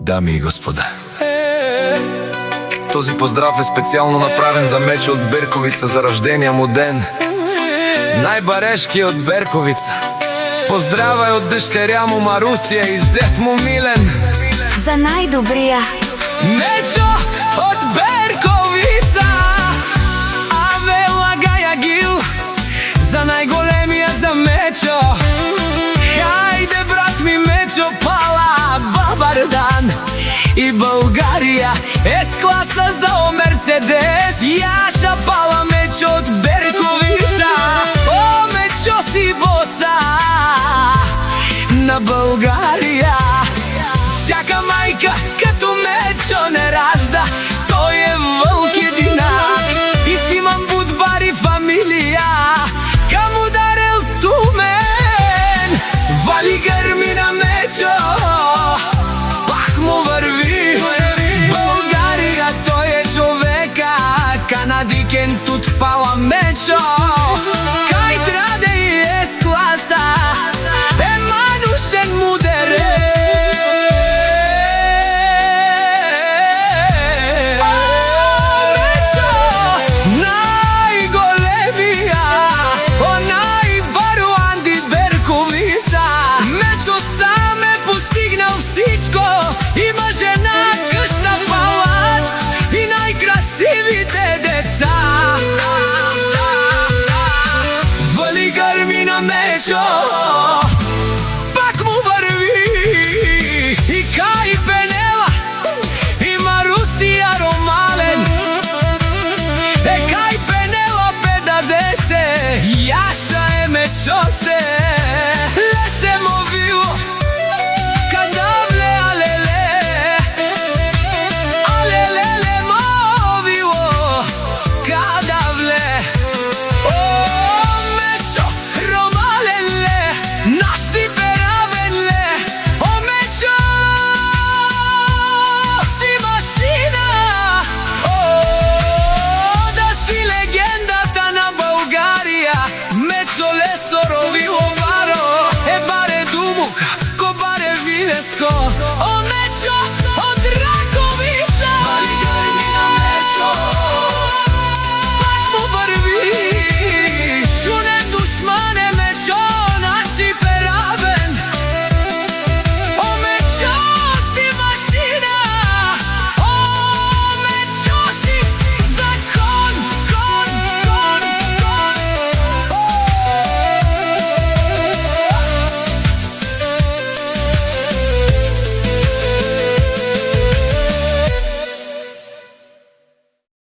Дами и господа, този поздрав е специално направен за Мечо от Берковица за рождения му ден. Най-барешки от Берковица. Поздравай от дъщеря му Марусия и зет му Милен. За най-добрия Мечо от Берковица. Аве лагая гил. За най-големия за Мечо. Хайде брат ми Мечо, пала Бабардан. И България е с класа за Мерцедес. Яша пала Мечо от Берковица. О, Мечо си боса на България. Всяка майка като Мечо не ражда. Той е вълк единак и си имам будбари фамилия. Кам ударил тумен, вали гърми на Мечо, пак му върви. България, той е човека, канадикен тут пала Мечо. Кай траде и е с класа, е манушен мудере. Има жена, къща, палац и най-красивите деца. Вали гърми на Мечо, пак му върви. И Кай Пенела, и Марусия Ромален. Кай Пенела педаде се, Яша е Мечо се. Лесе мовило, o Mečo,